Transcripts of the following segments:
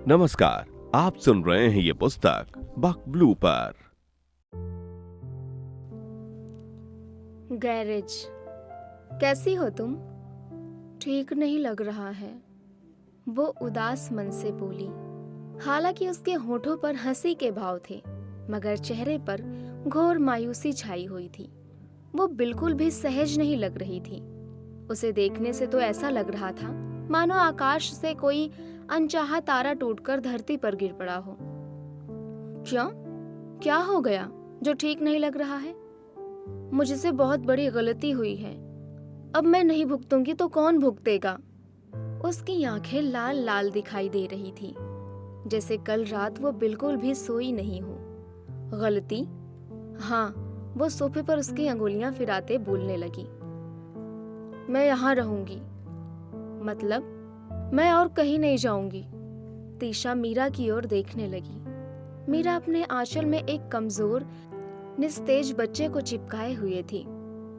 नमस्कार, आप सुन रहे हैं ये पुस्तक बक ब्लू पर। गैरेज। कैसी हो तुम? ठीक नहीं लग रहा है, वो उदास मन से बोली। हालांकि उसके होठों पर हंसी के भाव थे, मगर चेहरे पर घोर मायूसी छाई हुई थी। वो बिल्कुल भी सहज नहीं लग रही थी। उसे देखने से तो ऐसा लग रहा था मानो आकाश से कोई अनचाहा तारा टूटकर धरती पर गिर पड़ा हो। क्यों? क्या हो गया जो ठीक नहीं लग रहा है? मुझसे बहुत बड़ी गलती हुई है। अब मैं नहीं भुगतूंगी तो कौन भुगतेगा? उसकी आंखें लाल लाल दिखाई दे रही थी, जैसे कल रात वो बिल्कुल भी सोई नहीं हो। गलती? हाँ, वो सोफे पर उसकी अंगुलियां फिराते बोलने लगी। मैं यहाँ रहूंगी। मतलब? मैं और कहीं नहीं जाऊंगी। तीशा मीरा की ओर देखने लगी। मीरा अपने आंचल में एक कमजोर निस्तेज बच्चे को चिपकाए हुए थी।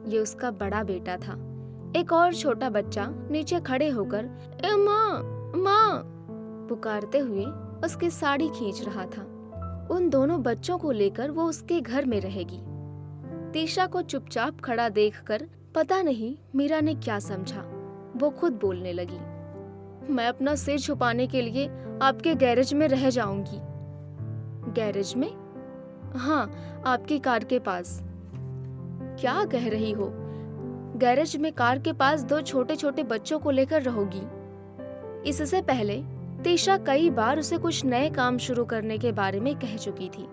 ये उसका बड़ा बेटा था। एक और छोटा बच्चा नीचे खड़े होकर ए माँ माँ पुकारते हुए उसकी साड़ी खींच रहा था। उन दोनों बच्चों को लेकर वो उसके घर में रहेगी। तीशा को चुपचाप खड़ा देखकर पता नहीं मीरा ने क्या समझा, वो खुद बोलने लगी। मैं अपना सिर छुपाने के लिए आपके गैरेज में रह जाऊंगी। गैरेज में? हाँ, आपकी कार के पास। क्या कह रही हो? गैरेज में कार के पास दो छोटे छोटे बच्चों को लेकर रहोगी? इससे पहले तीशा कई बार उसे कुछ नए काम शुरू करने के बारे में कह चुकी थी।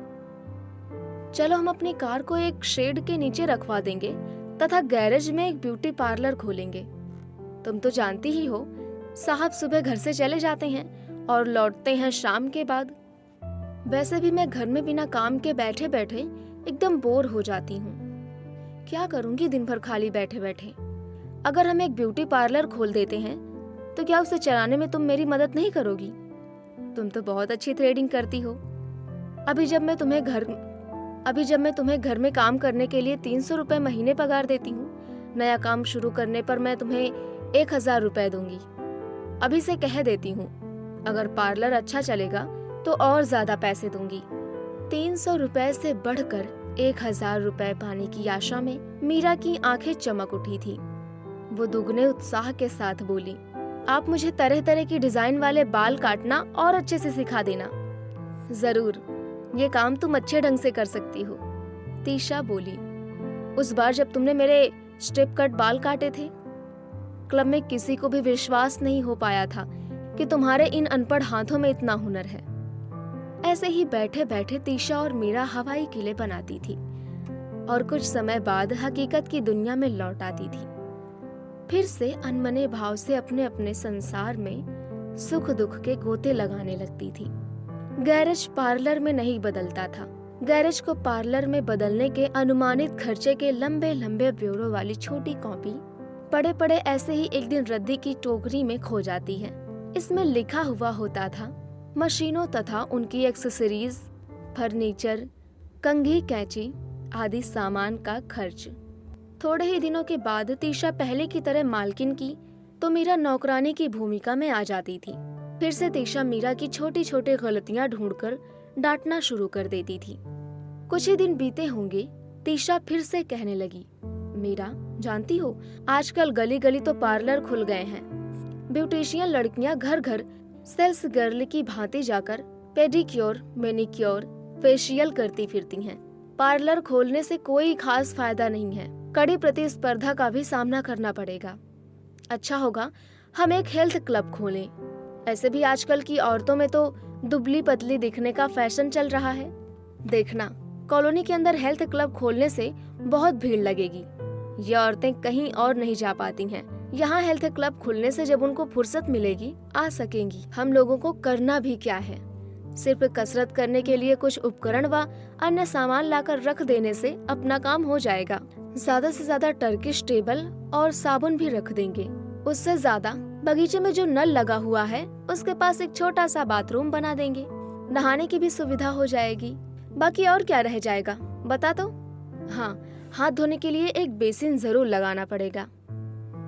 चलो हम अपनी कार को एक शेड के नीचे रखवा देंगे तथा गैरेज में एक ब्यूटी पार्लर खोलेंगे। तुम तो जानती ही हो, साहब सुबह घर से चले जाते हैं और लौटते हैं शाम के बाद। वैसे भी मैं घर में बिना काम के बैठे बैठे एकदम बोर हो जाती हूँ। क्या करूँगी दिन भर खाली बैठे बैठे? अगर हम एक ब्यूटी पार्लर खोल देते हैं तो क्या उसे चलाने में तुम मेरी मदद नहीं करोगी? तुम तो बहुत अच्छी थ्रेडिंग करती हो। अभी जब मैं तुम्हें घर में काम करने के लिए 300 रुपए महीने पगार देती हूँ, नया काम शुरू करने पर मैं तुम्हें 1000 रुपए दूंगी। अभी से कह देती हूँ, अगर पार्लर अच्छा चलेगा तो और ज्यादा पैसे दूंगी। 300 रुपए से बढ़कर 1000 रुपए पाने की आशा में मीरा की आंखें चमक उठी थी। वो दुगने उत्साह के साथ बोली, आप मुझे तरह तरह की डिजाइन वाले बाल काटना और अच्छे से सिखा देना। जरूर, ये काम तुम अच्छे ढंग से कर सकती हो, तीशा बोली। उस बार जब तुमने मेरे स्ट्रिप कट बाल काटे थे, क्लब में किसी को भी विश्वास नहीं हो पाया था कि तुम्हारे इन अनपढ़ हाथों में इतना हुनर है। ऐसे ही बैठे बैठे तीशा और मीरा हवाई किले बनाती थी और कुछ समय बाद हकीकत की दुनिया में लौट आती थी। फिर से अनमने भाव से अपने अपने संसार में सुख दुख के गोते लगाने लगती थी। गैरेज पार्लर में नहीं बदलता था। गैरेज को पार्लर में बदलने के अनुमानित खर्चे के लंबे लंबे ब्यूरो वाली छोटी कॉपी पड़े पड़े ऐसे ही एक दिन रद्दी की टोकरी में खो जाती है। इसमें लिखा हुआ होता था मशीनों तथा उनकी एक्सेसरीज, फर्नीचर, कंघी, कैंची आदि सामान का खर्च। थोड़े ही दिनों के बाद तीशा पहले की तरह मालकिन की तो मीरा नौकरानी की भूमिका में आ जाती थी। फिर से तीशा मीरा की छोटी छोटी गलतियां ढूंढकर डांटना शुरू कर देती थी। कुछ ही दिन बीते होंगे, तीशा फिर से कहने लगी, मीरा जानती हो, आजकल गली गली तो पार्लर खुल गए हैं। ब्यूटिशियन लड़कियां घर घर सेल्स गर्ल की भांति जाकर पेडिक्योर, मैनिक्योर, फेशियल करती फिरती हैं। पार्लर खोलने से कोई खास फायदा नहीं है, कड़ी प्रतिस्पर्धा का भी सामना करना पड़ेगा। अच्छा होगा हम एक हेल्थ क्लब खोलें। ऐसे भी आजकल की औरतों में तो दुबली पतली दिखने का फैशन चल रहा है। देखना, कॉलोनी के अंदर हेल्थ क्लब खोलने से बहुत भीड़ लगेगी। ये औरतें कहीं और नहीं जा पाती हैं। यहाँ हेल्थ क्लब खुलने से जब उनको फुर्सत मिलेगी आ सकेंगी। हम लोगों को करना भी क्या है, सिर्फ कसरत करने के लिए कुछ उपकरण व अन्य सामान लाकर रख देने से अपना काम हो जाएगा। ज्यादा से ज्यादा टर्किश टेबल और साबुन भी रख देंगे। उससे ज्यादा बगीचे में जो नल लगा हुआ है उसके पास एक छोटा सा बाथरूम बना देंगे। नहाने की भी सुविधा हो जाएगी। बाकी और क्या रह जाएगा बता दो। हाँ, हाथ धोने के लिए एक बेसिन जरूर लगाना पड़ेगा,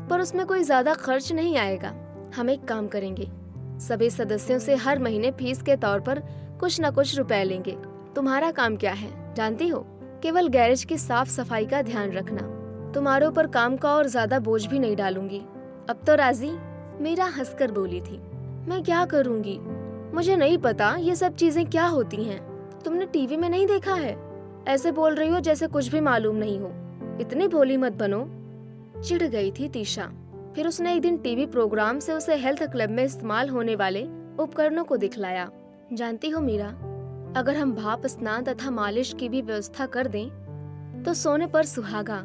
पर उसमें कोई ज्यादा खर्च नहीं आएगा। हम एक काम करेंगे, सभी सदस्यों से हर महीने फीस के तौर पर कुछ न कुछ रुपए लेंगे। तुम्हारा काम क्या है जानती हो? केवल गैरेज की साफ सफाई का ध्यान रखना। तुम्हारे ऊपर काम का और ज्यादा बोझ भी नहीं डालूंगी। अब तो राजी? मीरा हंसकर बोली थी। मैं क्या करूंगी, मुझे नहीं पता ये सब चीजें क्या होती हैं। तुमने टीवी में नहीं देखा है? ऐसे बोल रही हो जैसे कुछ भी मालूम नहीं हो। इतनी भोली मत बनो। चिढ़ गई थी तीशा। फिर उसने एक दिन टीवी प्रोग्राम से उसे हेल्थ क्लब में इस्तेमाल होने वाले उपकरणों को दिखलाया। जानती हो मीरा, अगर हम भाप स्नान तथा मालिश की भी व्यवस्था कर दें तो सोने पर सुहागा।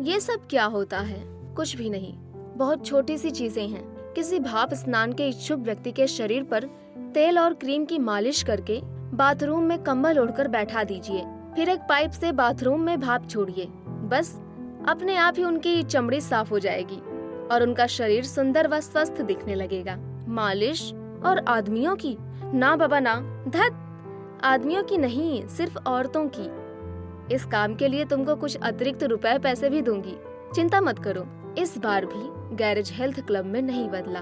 ये सब क्या होता है? कुछ भी नहीं, बहुत छोटी सी चीजें हैं। किसी भाप स्नान के इच्छुक व्यक्ति के शरीर पर तेल और क्रीम की मालिश करके बाथरूम में कंबल ओढ़कर बैठा दीजिए। फिर एक पाइप से बाथरूम में भाप छोड़िए। बस अपने आप ही उनकी चमड़ी साफ हो जाएगी और उनका शरीर सुंदर व स्वस्थ दिखने लगेगा। मालिश और आदमियों की? ना बाबा ना, धत। आदमियों की नहीं, सिर्फ औरतों की। इस काम के लिए तुमको कुछ अतिरिक्त रुपए पैसे भी दूंगी, चिंता मत करो। इस बार भी गैरेज हेल्थ क्लब में नहीं बदला।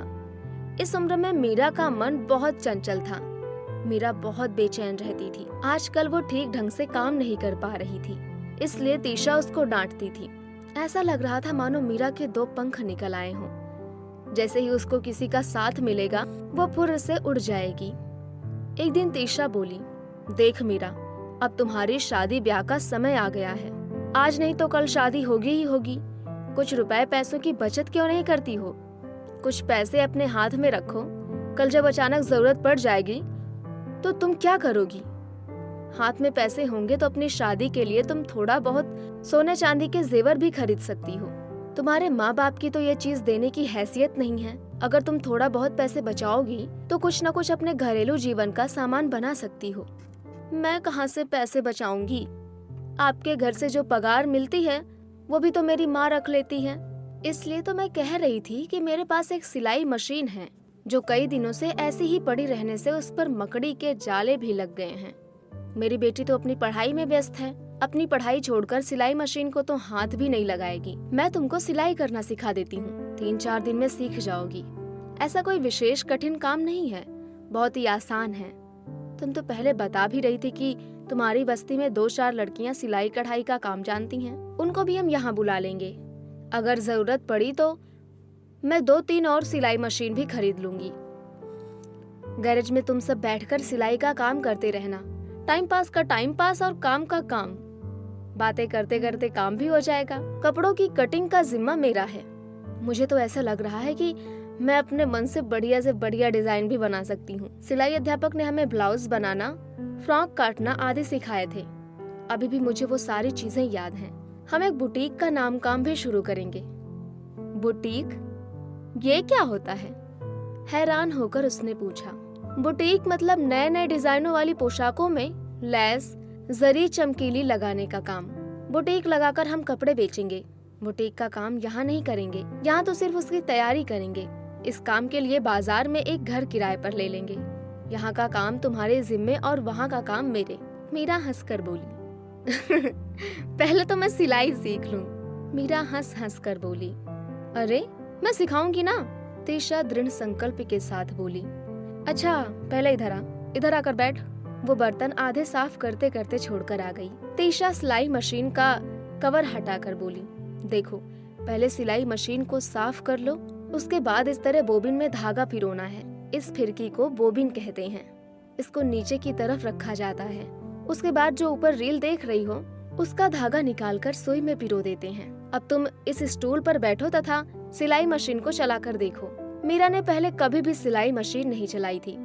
इस उम्र में मीरा का मन बहुत चंचल था। मीरा बहुत बेचैन रहती थी। आजकल वो ठीक ढंग से काम नहीं कर पा रही थी, इसलिए तीशा उसको डांटती थी। ऐसा लग रहा था मानो मीरा के 2 पंख निकल आए हों। जैसे ही उसको किसी का साथ मिलेगा वो फुर्र से उड़ जाएगी। एक दिन तीशा बोली, देख मीरा, अब तुम्हारी शादी ब्याह का समय आ गया है। आज नहीं तो कल शादी होगी ही होगी। कुछ रुपए पैसों की बचत क्यों नहीं करती हो? कुछ पैसे अपने हाथ में रखो। कल जब अचानक जरूरत पड़ जाएगी तो तुम क्या करोगी? हाथ में पैसे होंगे तो अपनी शादी के लिए तुम थोड़ा बहुत सोने चांदी के जेवर भी खरीद सकती हो। तुम्हारे माँ बाप की तो ये चीज देने की हैसियत नहीं है। अगर तुम थोड़ा बहुत पैसे बचाओगी तो कुछ न कुछ अपने घरेलू जीवन का सामान बना सकती हो। मैं कहाँ से पैसे बचाऊंगी? आपके घर से जो पगार मिलती है वो भी तो मेरी माँ रख लेती है। इसलिए तो मैं कह रही थी कि मेरे पास एक सिलाई मशीन है जो कई दिनों से ऐसी ही पड़ी रहने से उस पर मकड़ी के जाले भी लग गए हैं। मेरी बेटी तो अपनी पढ़ाई में व्यस्त है। अपनी पढ़ाई छोड़कर सिलाई मशीन को तो हाथ भी नहीं लगाएगी। मैं तुमको सिलाई करना सिखा देती हूँ, 3-4 दिन में सीख जाओगी। ऐसा कोई विशेष कठिन काम नहीं है, बहुत ही आसान है। तुम तो पहले बता भी रही थी कि तुम्हारी बस्ती में 2-4 लड़कियां सिलाई कढ़ाई का काम जानती हैं। उनको भी हम यहाँ बुला लेंगे। अगर जरूरत पड़ी तो मैं 2-3 और सिलाई मशीन भी खरीद लूंगी। गैरेज में तुम सब बैठकर सिलाई का काम करते रहना। टाइम पास का टाइम पास और काम का काम। बातें करते करते काम भी हो जाएगा। कपड़ों की कटिंग का जिम्मा मेरा है। मुझे तो ऐसा लग रहा है कि मैं अपने मन से बढ़िया डिजाइन भी बना सकती हूँ। सिलाई अध्यापक ने हमें ब्लाउज बनाना, फ्रॉक काटना आदि सिखाए थे। अभी भी मुझे वो सारी चीजें याद हैं। हम एक बुटीक का नाम काम भी शुरू करेंगे। बुटीक? ये क्या होता है? हैरान होकर उसने पूछा। बुटीक मतलब नए नए डिजाइनों वाली पोशाकों में लैस, जरी चमकीली लगाने का काम। बुटीक लगाकर हम कपड़े बेचेंगे। बुटीक का काम यहाँ नहीं करेंगे, यहाँ तो सिर्फ उसकी तैयारी करेंगे। इस काम के लिए बाजार में एक घर किराए पर ले लेंगे। यहाँ का काम तुम्हारे जिम्मे और वहाँ का काम मेरे। मीरा हंसकर बोली। पहले तो मैं सिलाई सीख लूं। मीरा हंस हंस कर बोली। अरे मैं सिखाऊंगी ना, तीशा दृढ़ संकल्प के साथ बोली। अच्छा पहले इधर आकर बैठ। वो बर्तन आधे साफ करते करते छोड़कर आ गई। तीशा सिलाई मशीन का कवर हटाकर बोली, देखो पहले सिलाई मशीन को साफ कर लो, उसके बाद इस तरह बोबिन में धागा पिरोना है। इस फिरकी को बोबिन कहते हैं। इसको नीचे की तरफ रखा जाता है। उसके बाद जो ऊपर रील देख रही हो उसका धागा निकालकर सुई में पिरो देते हैं। अब तुम इस स्टूल पर बैठो तथा सिलाई मशीन को चलाकर देखो। मीरा ने पहले कभी भी सिलाई मशीन नहीं चलाई थी।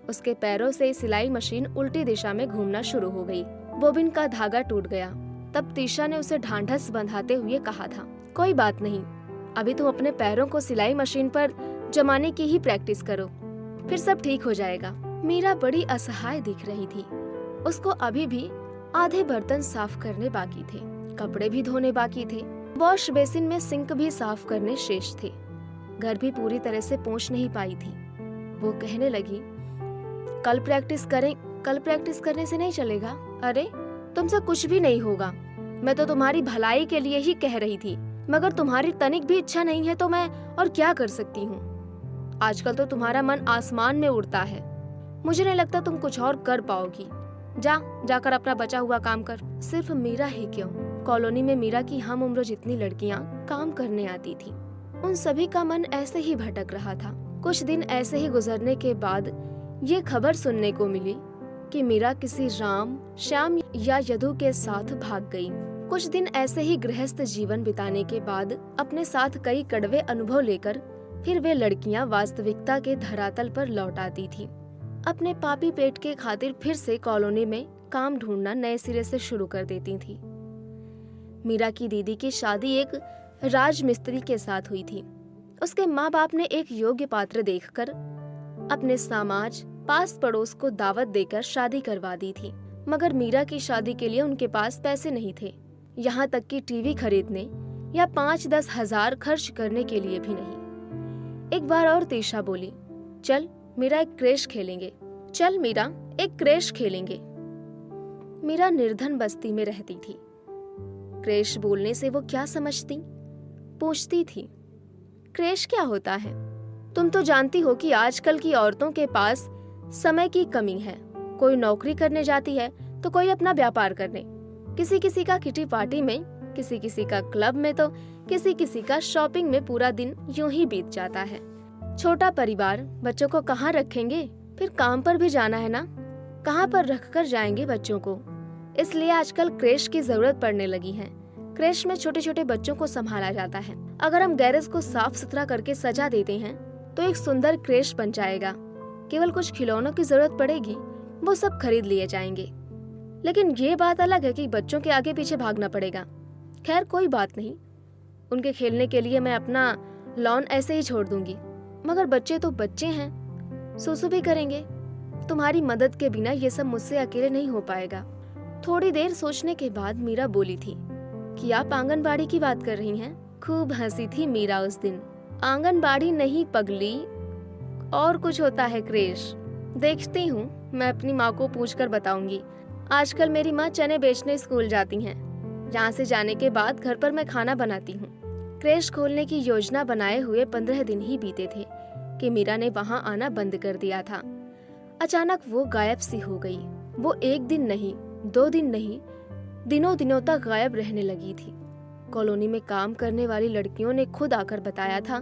उसके पैरों से सिलाई मशीन उल्टी दिशा में घूमना शुरू हो गई। बोबिन का धागा टूट गया। तब तीशा ने उसे ढांढस बंधाते हुए कहा था, कोई बात नहीं, अभी तुम अपने पैरों को सिलाई मशीन पर जमाने की ही प्रैक्टिस करो, फिर सब ठीक हो जाएगा। मीरा बड़ी असहाय दिख रही थी। उसको अभी भी आधे बर्तन साफ करने बाकी थे, कपड़े भी धोने बाकी थे, वॉश बेसिन में सिंक भी साफ करने शेष थे। घर भी पूरी तरह से पोंछ नहीं पाई थी। वो कहने लगी, कल प्रैक्टिस करने से नहीं चलेगा। अरे तुमसे कुछ भी नहीं होगा। मैं तो तुम्हारी भलाई के लिए ही कह रही थी, मगर तुम्हारी तनिक भी इच्छा नहीं है तो मैं और क्या कर सकती हूँ। आजकल तो तुम्हारा मन आसमान में उड़ता है। मुझे नहीं लगता तुम कुछ और कर पाओगी। जाकर अपना बचा हुआ काम कर। सिर्फ मीरा ही क्यों, कॉलोनी में मीरा की हम उम्र जितनी लड़कियां काम करने आती थी, उन सभी का मन ऐसे ही भटक रहा था। कुछ दिन ऐसे ही गुजरने के बाद ये खबर सुनने को मिली कि मीरा किसी राम, श्याम या यदु के साथ भाग गई। कुछ दिन ऐसे ही गृहस्थ जीवन बिताने के बाद अपने साथ कई कड़वे अनुभव लेकर फिर वे लड़कियां वास्तविकता के धरातल पर लौट आती थी। अपने पापी पेट के खातिर फिर से कॉलोनी में काम ढूंढना नए सिरे से शुरू कर देती थी। मीरा की दीदी की शादी एक राजमिस्त्री के साथ हुई थी। उसके माँ बाप ने एक योग्य पात्र देखकर अपने समाज, पास पड़ोस को दावत देकर शादी करवा दी थी, मगर मीरा की शादी के लिए उनके पास पैसे नहीं थे, यहाँ तक कि टीवी खरीदने या 5-10 हजार खर्च करने के लिए भी नहीं। एक बार और तीशा बोली, चल मीरा एक क्रेश खेलेंगे। चल मीरा एक क्रेश खेलेंगे। मीरा निर्धन बस्ती में रहती थी। क्रेश बोलने से वो क्या समझती? पूछती थी, क्रेश क्या होता है? तुम तो जानती हो कि आजकल की औरतों के पास समय की कमी है। कोई नौकरी करने जाती है तो कोई अपना व्यापार करने, किसी किसी का किटी पार्टी में, किसी किसी का क्लब में, तो किसी किसी का शॉपिंग में पूरा दिन यूं ही बीत जाता है। छोटा परिवार, बच्चों को कहाँ रखेंगे? फिर काम पर भी जाना है ना, कहाँ पर रख कर जाएंगे बच्चों को? इसलिए आजकल क्रेश की जरूरत पड़ने लगी है। क्रेश में छोटे छोटे बच्चों को संभाला जाता है। अगर हम गैरेज को साफ सुथरा करके सजा देते हैं तो एक सुंदर क्रेश बन जाएगा। केवल कुछ खिलौनों की जरूरत पड़ेगी, वो सब खरीद लिए जाएंगे। लेकिन ये बात अलग है कि बच्चों के आगे पीछे भागना पड़ेगा। खैर कोई बात नहीं, उनके खेलने के लिए मैं अपना लॉन ऐसे ही छोड़ दूंगी, मगर बच्चे तो बच्चे हैं, सुसु भी करेंगे। तुम्हारी मदद के बिना ये सब मुझसे अकेले नहीं हो पाएगा। थोड़ी देर सोचने के बाद मीरा बोली थी कि आप आंगनबाड़ी की बात कर रही हैं। खूब हंसी थी मीरा उस दिन। आंगनबाड़ी नहीं पगली, और कुछ होता है क्रेश। देखती हूँ, मैं अपनी माँ को पूछकर बताऊंगी। आजकल मेरी माँ चने बेचने स्कूल जाती हैं। यहाँ से जाने के बाद घर पर मैं खाना बनाती हूँ। क्रेश खोलने की योजना बनाए हुए 15 दिन ही बीते थे कि मीरा ने वहाँ आना बंद कर दिया था। अचानक वो गायब सी हो गई। वो 1 दिन नहीं, 2 दिन नहीं, दिनों दिनों तक गायब रहने लगी थी। कॉलोनी में काम करने वाली लड़कियों ने खुद आकर बताया था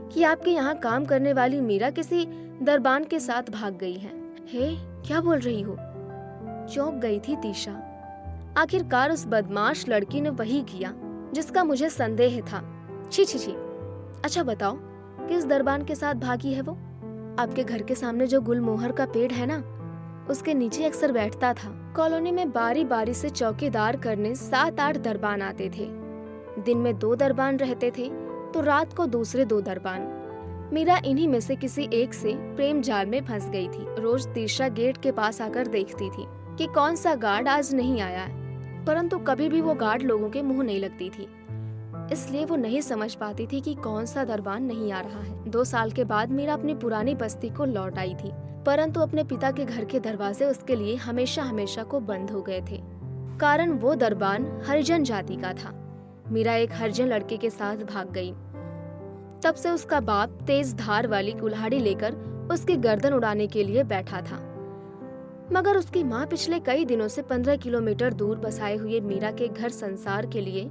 कि आपके यहाँ काम करने वाली मीरा किसी दरबान के साथ भाग गई है। हे, क्या बोल रही हो? चौंक गई थी तीशा। आखिरकार उस बदमाश लड़की ने वही किया जिसका मुझे संदेह था। छी छी छी। अच्छा बताओ, किस दरबान के साथ भागी है वो? आपके घर के सामने जो गुलमोहर का पेड़ है ना, उसके नीचे अक्सर बैठता था। कॉलोनी में बारी बारी से चौकीदार करने 7-8 दरबान आते थे। दिन में 2 दरबान रहते थे तो रात को दूसरे 2 दरबान। मीरा इन्हीं में से किसी एक से प्रेम जाल में फंस गई थी। रोज तीशा गेट के पास आकर देखती थी कि कौन सा गार्ड आज नहीं आया है, परंतु कभी भी वो गार्ड लोगों के मुंह नहीं लगती थी। इसलिए वो नहीं समझ पाती थी कि कौन सा दरबान नहीं आ रहा है। 2 साल के बाद मीरा अपनी पुरानी बस्ती को लौट आई थी, परंतु अपने पिता के घर के दरवाजे उसके लिए हमेशा हमेशा को बंद हो गए थे। कारण वो दरबान हरिजन जाति का था। मीरा एक हरिजन लड़के के साथ भाग गई। तब से उसका बाप तेज धार वाली कुल्हाड़ी लेकर उसकी गर्दन उड़ाने के लिए बैठा था। मगर उसकी माँ पिछले कई दिनों से 15 किलोमीटर दूर बसाए हुए मीरा के घर संसार के लिए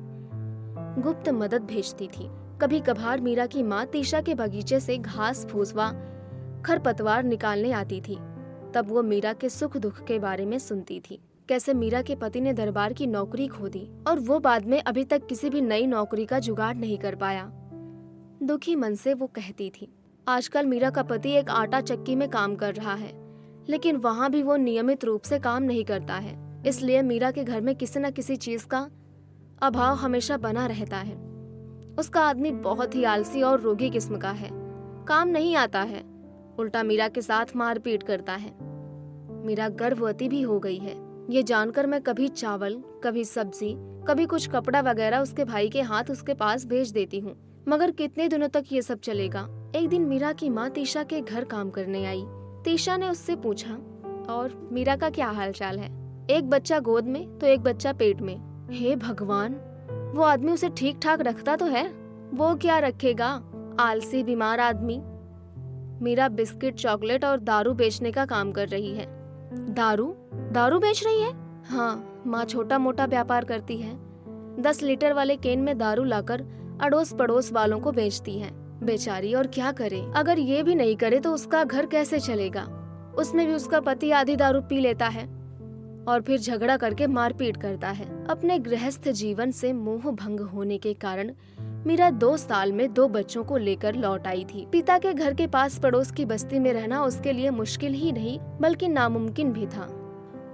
गुप्त मदद भेजती थी। कभी कभार मीरा की माँ तीशा के बगीचे से घास फूस व खरपतवार निकालने आती थी। तब वो मीरा के सुख दुख के बारे में सुनती थी। कैसे मीरा के पति ने दरबार की नौकरी खो दी और वो बाद में अभी तक किसी भी नई नौकरी का जुगाड़ नहीं कर पाया। दुखी मन से वो कहती थी, आजकल मीरा का पति एक आटा चक्की में काम कर रहा है, लेकिन वहाँ भी वो नियमित रूप से काम नहीं करता है। इसलिए मीरा के घर में किसी न किसी चीज का अभाव हमेशा बना रहता है। उसका आदमी बहुत ही आलसी और रोगी किस्म का है, काम नहीं आता है, उल्टा मीरा के साथ मारपीट करता है। मीरा गर्भवती भी हो गई है। ये जानकर मैं कभी चावल, कभी सब्जी, कभी कुछ कपड़ा वगैरह उसके भाई के हाथ उसके पास भेज देती हूँ, मगर कितने दिनों तक ये सब चलेगा। एक दिन मीरा की माँ तीशा के घर काम करने आई। तीशा ने उससे पूछा, और मीरा का क्या हाल चाल है? एक बच्चा गोद में तो एक बच्चा पेट में। हे भगवान, वो आदमी उसे ठीक ठाक रखता तो है? वो क्या रखेगा, आलसी बीमार आदमी। मीरा बिस्किट, चॉकलेट और दारू बेचने का काम कर रही है। दारू? दारू बेच रही है? हाँ, माँ छोटा मोटा व्यापार करती है। 10 लीटर वाले केन में दारू लाकर अड़ोस पड़ोस वालों को बेचती है। बेचारी और क्या करे। अगर ये भी नहीं करे तो उसका घर कैसे चलेगा। उसमें भी उसका पति आधी दारू पी लेता है और फिर झगड़ा करके मारपीट करता है। अपने गृहस्थ जीवन से मोह भंग होने के कारण मीरा 2 साल में 2 बच्चों को लेकर लौट आई थी। पिता के घर के पास पड़ोस की बस्ती में रहना उसके लिए मुश्किल ही नहीं बल्कि नामुमकिन भी था।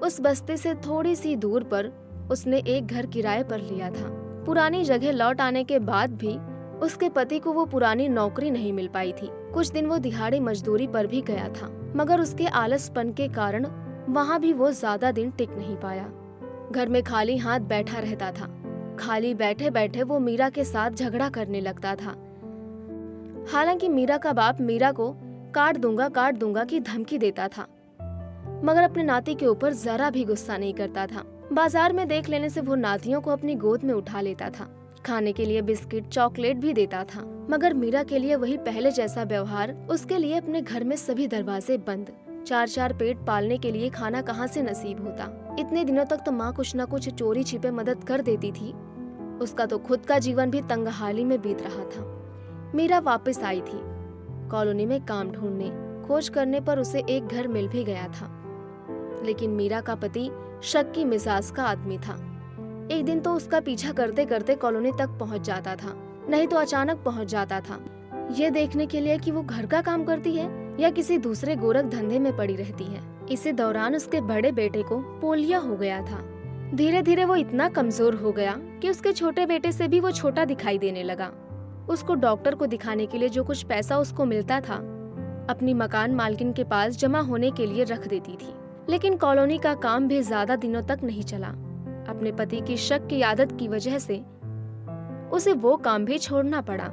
उस बस्ती से थोड़ी सी दूर पर उसने एक घर किराए पर लिया था। पुरानी जगह लौट आने के बाद भी उसके पति को वो पुरानी नौकरी नहीं मिल पाई थी। कुछ दिन वो दिहाड़ी मजदूरी पर भी गया था, मगर उसके आलसपन के कारण वहाँ भी वो ज्यादा दिन टिक नहीं पाया। घर में खाली हाथ बैठा रहता था। खाली बैठे बैठे वो मीरा के साथ झगड़ा करने लगता था। हालांकि मीरा का बाप मीरा को काट दूंगा की धमकी देता था, मगर अपने नाती के ऊपर जरा भी गुस्सा नहीं करता था। बाजार में देख लेने से वो नातियों को अपनी गोद में उठा लेता था। खाने के लिए बिस्किट, चॉकलेट भी देता था, मगर मीरा के लिए वही पहले जैसा व्यवहार। उसके लिए अपने घर में सभी दरवाजे बंद। 4 पेट पालने के लिए खाना कहाँ से नसीब होता। इतने दिनों तक तो माँ कुछ न कुछ चोरी छिपे मदद कर देती थी। उसका तो खुद का जीवन भी तंगहाली में बीत रहा था। मीरा वापस आई थी कॉलोनी में काम ढूंढने। खोज करने पर उसे एक घर मिल भी गया था, लेकिन मीरा का पति शक की मिजाज का आदमी था। एक दिन तो उसका पीछा करते करते कॉलोनी तक पहुंच जाता था, नहीं तो अचानक पहुंच जाता था, ये देखने के लिए कि वो घर का काम करती है या किसी दूसरे गोरख धंधे में पड़ी रहती है। इसी दौरान उसके बड़े बेटे को पोलियो हो गया था। धीरे धीरे वो इतना कमजोर हो गया कि उसके छोटे बेटे से भी वो छोटा दिखाई देने लगा। उसको डॉक्टर को दिखाने के लिए जो कुछ पैसा उसको मिलता था, अपनी मकान मालकिन के पास जमा होने के लिए रख देती थी। लेकिन कॉलोनी का काम भी ज्यादा दिनों तक नहीं चला। अपने पति की शक की आदत की वजह से उसे वो काम भी छोड़ना पड़ा।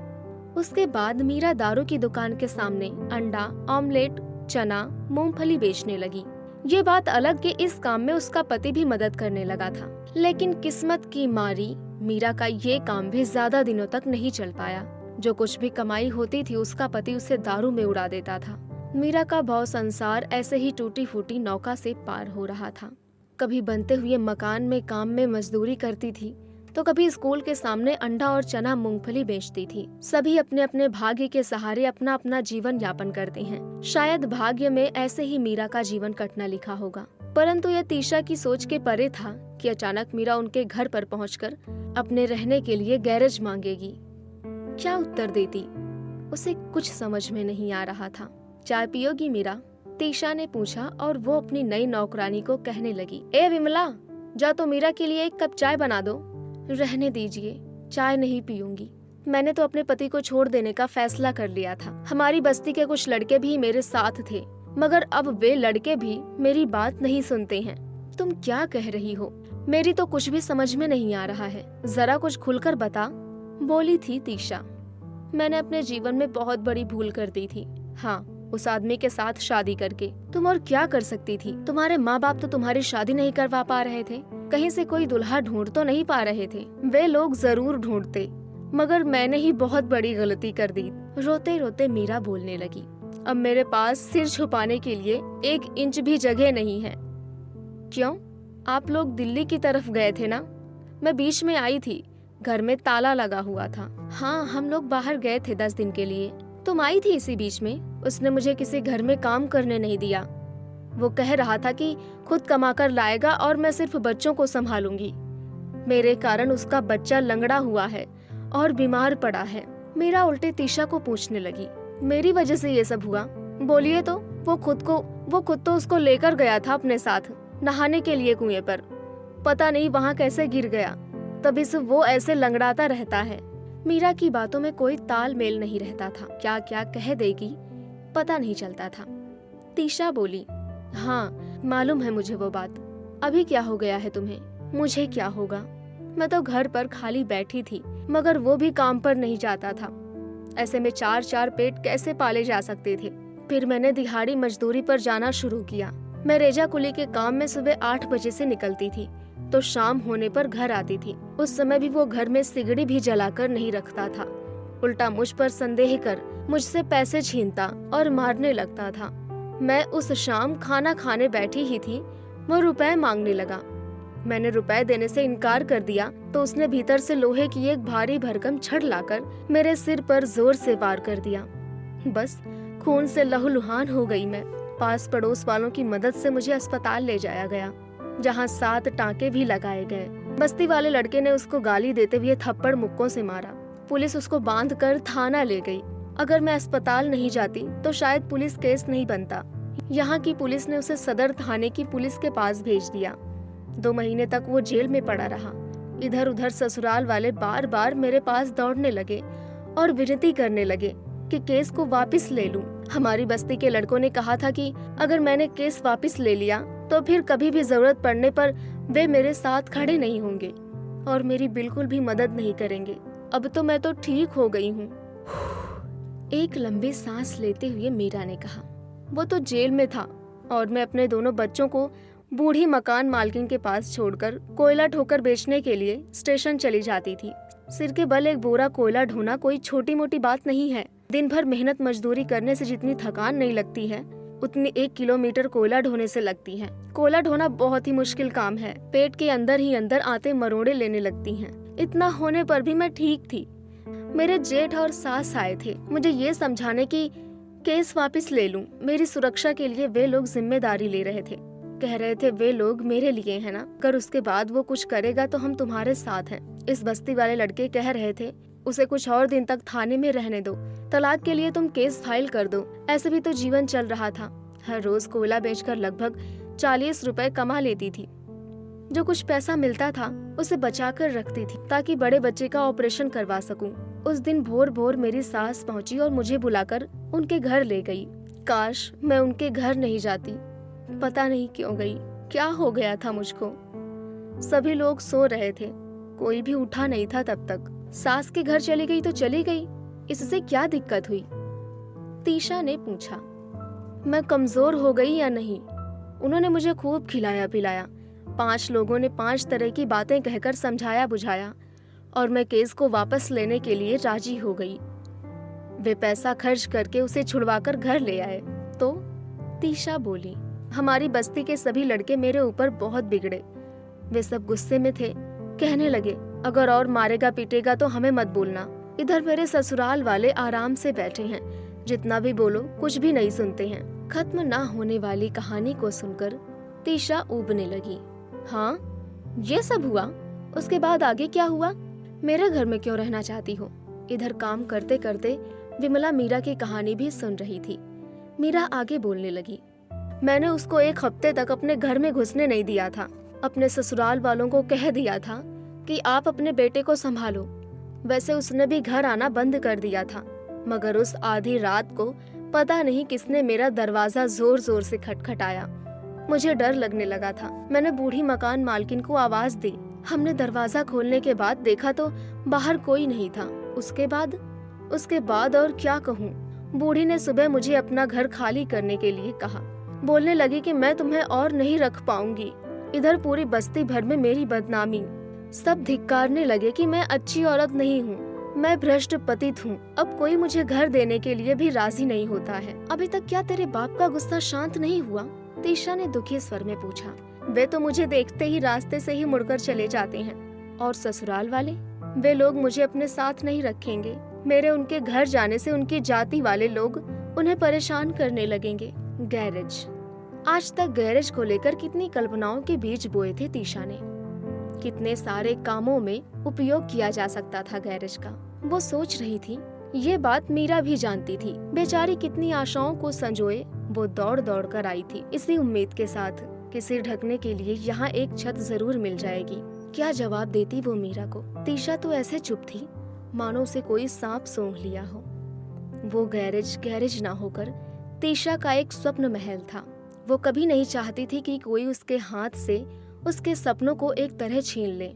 उसके बाद मीरा दारू की दुकान के सामने अंडा, ऑमलेट, चना, मूंगफली बेचने लगी। ये बात अलग कि इस काम में उसका पति भी मदद करने लगा था, लेकिन किस्मत की मारी मीरा का ये काम भी ज्यादा दिनों तक नहीं चल पाया। जो कुछ भी कमाई होती थी उसका पति उसे दारू में उड़ा देता था। मीरा का भव संसार ऐसे ही टूटी फूटी नौका से पार हो रहा था। कभी बनते हुए मकान में काम में मजदूरी करती थी, तो कभी स्कूल के सामने अंडा और चना मूंगफली बेचती थी। सभी अपने अपने भाग्य के सहारे अपना अपना जीवन यापन करते हैं। शायद भाग्य में ऐसे ही मीरा का जीवन कटना लिखा होगा, परंतु यह तीशा की सोच के परे था कि अचानक मीरा उनके घर पर पहुंचकर अपने रहने के लिए गैरेज मांगेगी। क्या उत्तर देती, उसे कुछ समझ में नहीं आ रहा था। चाय पियोगी मीरा? तीशा ने पूछा और वो अपनी नई नौकरानी को कहने लगी, ए विमला, जा तो मीरा के लिए 1 कप चाय बना दो। रहने दीजिए, चाय नहीं पीऊंगी। मैंने तो अपने पति को छोड़ देने का फैसला कर लिया था। हमारी बस्ती के कुछ लड़के भी मेरे साथ थे, मगर अब वे लड़के भी मेरी बात नहीं सुनते हैं। तुम क्या कह रही हो? मेरी तो कुछ भी समझ में नहीं आ रहा है, जरा कुछ खुलकर बता, बोली थी तीशा। मैंने अपने जीवन में बहुत बड़ी भूल कर दी थी। हाँ, उस आदमी के साथ शादी करके। तुम और क्या कर सकती थी? तुम्हारे माँ बाप तो तुम्हारी शादी नहीं करवा पा रहे थे, कहीं से कोई दुल्हा ढूंढ तो नहीं पा रहे थे। वे लोग जरूर ढूंढते, मगर मैंने ही बहुत बड़ी गलती कर दी। रोते रोते मीरा बोलने लगी, अब मेरे पास सिर छुपाने के लिए 1 इंच भी जगह नहीं है। क्यों? आप लोग दिल्ली की तरफ गए थे ना? मैं बीच में आई थी, घर में ताला लगा हुआ था। हाँ, हम लोग बाहर गए थे 10 दिन के लिए। तुम आई थी इसी बीच में। उसने मुझे किसी घर में काम करने नहीं दिया। वो कह रहा था कि खुद कमाकर लाएगा और मैं सिर्फ बच्चों को संभालूंगी। मेरे कारण उसका बच्चा लंगड़ा हुआ है और बीमार पड़ा है। मीरा उल्टे तीशा को पूछने लगी, मेरी वजह से ये सब हुआ? बोलिए तो। वो खुद तो उसको लेकर गया था अपने साथ नहाने के लिए कुएं पर। पता नहीं वहाँ कैसे गिर गया, तभी से वो ऐसे लंगड़ाता रहता है। मीरा की बातों में कोई तालमेल नहीं रहता था। क्या क्या कह देगी पता नहीं चलता था। तीशा बोली, हाँ मालूम है मुझे वो बात। अभी क्या हो गया है तुम्हें? मुझे क्या होगा, मैं तो घर पर खाली बैठी थी, मगर वो भी काम पर नहीं जाता था। ऐसे में 4 पेट कैसे पाले जा सकते थे? फिर मैंने दिहाड़ी मजदूरी पर जाना शुरू किया। मैं रेजा कुली के काम में सुबह 8 बजे से निकलती थी तो शाम होने पर घर आती थी। उस समय भी वो घर में सिगड़ी भी जलाकर नहीं रखता था। उल्टा मुझ पर संदेह कर मुझसे पैसे छीनता और मारने लगता था। मैं उस शाम खाना खाने बैठी ही थी, वो रुपए मांगने लगा। मैंने रुपए देने से इनकार कर दिया तो उसने भीतर से लोहे की एक भारी भरकम छड़ लाकर मेरे सिर पर जोर से वार कर दिया। बस खून से लहूलुहान हो गई मैं। पास पड़ोस वालों की मदद से मुझे अस्पताल ले जाया गया, जहाँ 7 टाँके भी लगाए गए। बस्ती वाले लड़के ने उसको गाली देते हुए थप्पड़ मुक्कों से मारा। पुलिस उसको बांध कर थाना ले गई। अगर मैं अस्पताल नहीं जाती तो शायद पुलिस केस नहीं बनता। यहाँ की पुलिस ने उसे सदर थाने की पुलिस के पास भेज दिया। 2 महीने तक वो जेल में पड़ा रहा। इधर उधर ससुराल वाले बार बार मेरे पास दौड़ने लगे और विनती करने लगे कि केस को वापस ले लूं। हमारी बस्ती के लड़कों ने कहा था कि अगर मैंने केस वापस ले लिया तो फिर कभी भी जरूरत पड़ने पर वे मेरे साथ खड़े नहीं होंगे और मेरी बिल्कुल भी मदद नहीं करेंगे। अब तो मैं तो ठीक हो गई हूँ। एक लंबी सांस लेते हुए मीरा ने कहा। वो तो जेल में था और मैं अपने दोनों बच्चों को बूढ़ी मकान मालकिन के पास छोड़कर कोयला ठोकर बेचने के लिए स्टेशन चली जाती थी। सिर के बल एक बोरा कोयला ढोना कोई छोटी मोटी बात नहीं है। दिन भर मेहनत मजदूरी करने से जितनी थकान नहीं लगती है, उतनी 1 किलोमीटर कोयला ढोने से लगती है। कोयला ढोना बहुत ही मुश्किल काम है। पेट के अंदर ही अंदर आते मरोड़े लेने लगती हैं। इतना होने पर भी मैं ठीक थी। मेरे जेठ और सास आए थे मुझे ये समझाने की केस वापस ले लूं। मेरी सुरक्षा के लिए वे लोग जिम्मेदारी ले रहे थे। कह रहे थे वे लोग मेरे लिए है ना, अगर उसके बाद वो कुछ करेगा तो हम तुम्हारे साथ हैं। इस बस्ती वाले लड़के कह रहे थे उसे कुछ और दिन तक थाने में रहने दो, तलाक के लिए तुम केस फाइल कर दो। ऐसे भी तो जीवन चल रहा था। हर रोज कोयला बेचकर लगभग 40 रुपए कमा लेती थी। जो कुछ पैसा मिलता था उसे बचा कर रखती थी ताकि बड़े बच्चे का ऑपरेशन करवा सकूं। उस दिन भोर भोर मेरी सास पहुंची और मुझे बुलाकर उनके घर ले गई। काश मैं उनके घर नहीं जाती। पता नहीं क्यों गई, क्या हो गया था मुझको। सभी लोग सो रहे थे, कोई भी उठा नहीं था तब तक। सास के घर चली गई तो चली गई, इससे क्या दिक्कत हुई? तीशा ने पूछा। मैं कमजोर हो गई या नहीं? उन्होंने मुझे खूब खिलाया पिलाया। 5 लोगों ने 5 तरह की बातें कहकर समझाया बुझाया और मैं केस को वापस लेने के लिए राजी हो गई। वे पैसा खर्च करके उसे छुड़वाकर घर ले आए। तो तीशा बोली, हमारी बस्ती के सभी लड़के मेरे ऊपर बहुत बिगड़े। वे सब गुस्से में थे। कहने लगे अगर और मारेगा पीटेगा तो हमें मत बोलना। इधर मेरे ससुराल वाले आराम से बैठे हैं, जितना भी बोलो कुछ भी नहीं सुनते हैं। खत्म ना होने वाली कहानी को सुनकर तीशा ऊबने लगी। हाँ, ये सब हुआ? उसके बाद आगे क्या हुआ? मेरे घर में क्यों रहना चाहती हो? इधर काम करते करते विमला मीरा की कहानी भी सुन रही थी। मीरा आगे बोलने लगी। मैंने उसको 1 हफ्ते तक अपने घर में घुसने नहीं दिया था। अपने ससुराल वालों को कह दिया था कि आप अपने बेटे को संभालो। वैसे उसने भी घर आना बंद कर दिया था, मगर उस आधी रात को पता नहीं किसने मेरा दरवाजा जोर जोर से खटखटाया। मुझे डर लगने लगा था। मैंने बूढ़ी मकान मालकिन को आवाज दी। हमने दरवाजा खोलने के बाद देखा तो बाहर कोई नहीं था। उसके बाद और क्या कहूँ। बूढ़ी ने सुबह मुझे अपना घर खाली करने के लिए कहा। बोलने लगी कि मैं तुम्हें और नहीं रख पाऊंगी। इधर पूरी बस्ती भर में मेरी बदनामी। सब धिक्कारने लगे कि मैं अच्छी औरत नहीं हूँ, मैं भ्रष्ट पतित हूँ। अब कोई मुझे घर देने के लिए भी राजी नहीं होता है। अभी तक क्या तेरे बाप का गुस्सा शांत नहीं हुआ? तीशा ने दुखी स्वर में पूछा। वे तो मुझे देखते ही रास्ते से ही मुड़कर चले जाते हैं। और ससुराल वाले? वे लोग मुझे अपने साथ नहीं रखेंगे। मेरे उनके घर जाने से उनकी जाति वाले लोग उन्हें परेशान करने लगेंगे। गैरेज। आज तक गैरेज को लेकर कितनी कल्पनाओं के बीज बोए थे तीशा ने। कितने सारे कामों में उपयोग किया जा सकता था गैरेज का। वो सोच रही थी। ये बात मीरा भी जानती थी। बेचारी कितनी आशाओं को संजोए वो दौड़ दौड़ कर आई थी, इसी उम्मीद के साथ कि सिर ढकने के लिए यहाँ एक छत जरूर मिल जाएगी। क्या जवाब देती वो मीरा को? तीशा तो ऐसे चुप थी मानो उसे कोई सांप सूंघ लिया हो। वो गैरेज ना होकर तीशा का एक स्वप्न महल था। वो कभी नहीं चाहती थी कि कोई उसके हाथ से उसके सपनों को एक तरह छीन ले।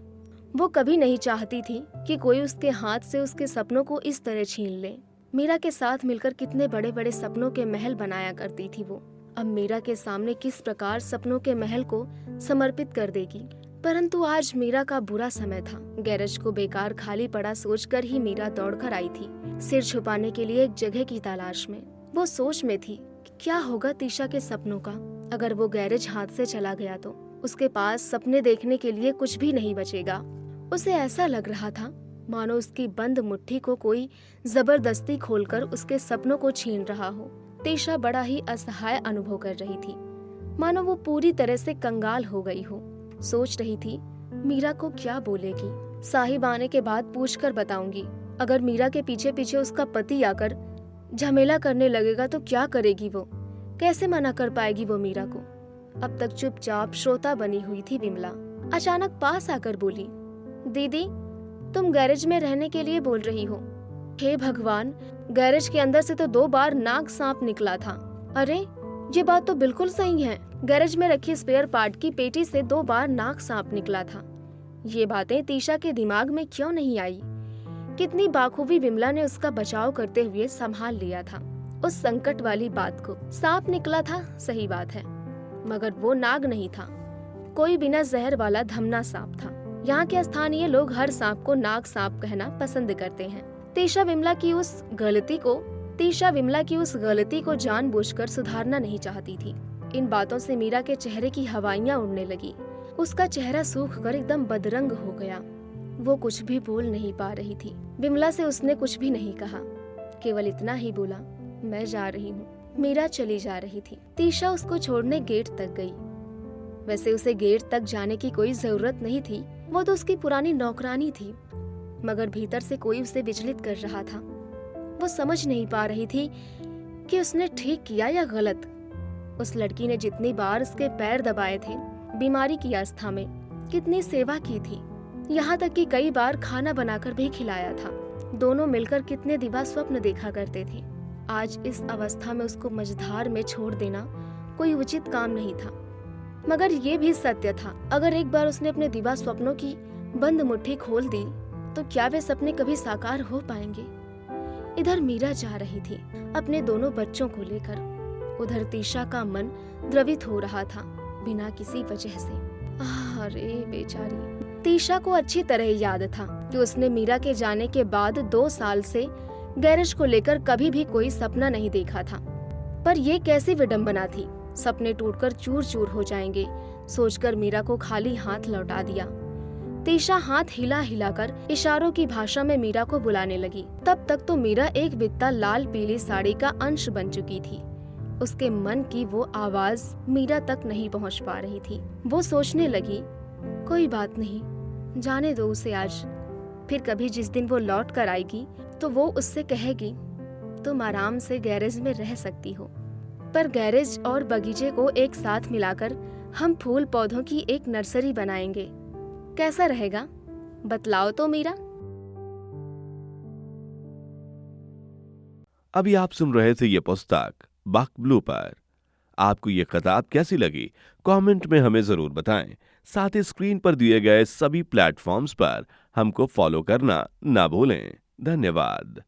वो कभी नहीं चाहती थी कि कोई उसके हाथ से उसके सपनों को इस तरह छीन ले। मीरा के साथ मिलकर कितने बड़े बड़े सपनों के महल बनाया करती थी वो। अब मीरा के सामने किस प्रकार सपनों के महल को समर्पित कर देगी, परंतु आज मीरा का बुरा समय था। गैरेज को बेकार खाली पड़ा सोचकर ही मीरा दौड़कर आई थी, सिर छुपाने के लिए एक जगह की तलाश में। वो सोच में थी कि क्या होगा तीशा के सपनों का। अगर वो गैरेज हाथ से चला गया तो उसके पास सपने देखने के लिए कुछ भी नहीं बचेगा। उसे ऐसा लग रहा था मानो उसकी बंद मुट्ठी को कोई जबरदस्ती खोलकर उसके सपनों को छीन रहा हो। तीशा बड़ा ही असहाय अनुभव कर रही थी, मानो वो पूरी तरह से कंगाल हो गई हो। सोच रही थी मीरा को क्या बोलेगी। साहिब आने के बाद पूछकर बताऊंगी। अगर मीरा के पीछे पीछे उसका पति आकर झमेला करने लगेगा तो क्या करेगी वो? कैसे मना कर पाएगी वो मीरा को? अब तक चुपचाप श्रोता बनी हुई थी विमला। अचानक पास आकर बोली, दीदी तुम गैरेज में रहने के लिए बोल रही हो? हे भगवान, गैरेज के अंदर से तो 2 बार नाग सांप निकला था। अरे ये बात तो बिल्कुल सही है, गैरेज में रखी स्पेयर पार्ट की पेटी से 2 बार नाग सांप निकला था। ये बातें तीशा के दिमाग में क्यों नहीं आई? कितनी बाखूबी विमला ने उसका बचाव करते हुए संभाल लिया था उस संकट वाली बात को। सांप निकला था, सही बात है, मगर वो नाग नहीं था, कोई बिना जहर वाला धमना सांप था। यहाँ के स्थानीय लोग हर सांप को नाग सांप कहना पसंद करते हैं। तीशा विमला की उस गलती को जानबूझकर सुधारना नहीं चाहती थी। इन बातों से मीरा के चेहरे की हवाइयां उड़ने लगी। उसका चेहरा सूखकर एकदम बदरंग हो गया। वो कुछ भी बोल नहीं पा रही थी। विमला से उसने कुछ भी नहीं कहा, केवल इतना ही बोला, मैं जा रही हूँ। मीरा चली जा रही थी। तीशा उसको छोड़ने गेट तक गई। वैसे उसे गेट तक जाने की कोई जरूरत नहीं थी, वो तो उसकी पुरानी नौकरानी थी, मगर भीतर से कोई उसे विचलित कर रहा था। वो समझ नहीं पा रही थी कि उसने ठीक किया या गलत। उस लड़की ने जितनी बार उसके पैर दबाए थे, बीमारी की अवस्था में कितनी सेवा की थी, यहाँ तक कि कई बार खाना बनाकर भी खिलाया था। दोनों मिलकर कितने दिवा स्वप्न देखा करते थे। आज इस अवस्था में उसको मझधार में छोड़ देना कोई उचित काम नहीं था। मगर ये भी सत्य था, अगर एक बार उसने अपने दिवा स्वप्नों की बंद मुट्ठी खोल दी तो क्या वे सपने कभी साकार हो पाएंगे? इधर मीरा जा रही थी अपने दोनों बच्चों को लेकर, उधर तीशा का मन द्रवित हो रहा था बिना किसी वजह से। अरे बेचारी। तीशा को अच्छी तरह याद था कि उसने मीरा के जाने के बाद 2 साल से गैरेज को लेकर कभी भी कोई सपना नहीं देखा था। पर ये कैसी विडंबना थी, सपने टूटकर चूर चूर हो जाएंगे सोचकर मीरा को खाली हाथ लौटा दिया। तीशा हाथ हिला हिलाकर इशारों की भाषा में मीरा को बुलाने लगी। तब तक तो मीरा एक बित्ता लाल पीली साड़ी का अंश बन चुकी थी। उसके मन की वो आवाज मीरा तक नहीं पहुंच पा रही थी। वो सोचने लगी, कोई बात नहीं, जाने दो उसे आज। फिर कभी जिस दिन वो लौट कर आएगी तो वो उससे कहेगी, तुम आराम से गैरेज में रह सकती हो, पर गैरेज और बगीचे को एक साथ मिलाकर हम फूल पौधों की एक नर्सरी बनाएंगे। कैसा रहेगा? बतलाओ तो मीरा। अभी आप सुन रहे थे ये पुस्तक बक ब्लू पर। आपको ये किताब कैसी लगी कमेंट में हमें जरूर बताएं। साथ ही स्क्रीन पर दिए गए सभी प्लेटफॉर्म्स पर हमको फॉलो करना ना भूलें। धन्यवाद।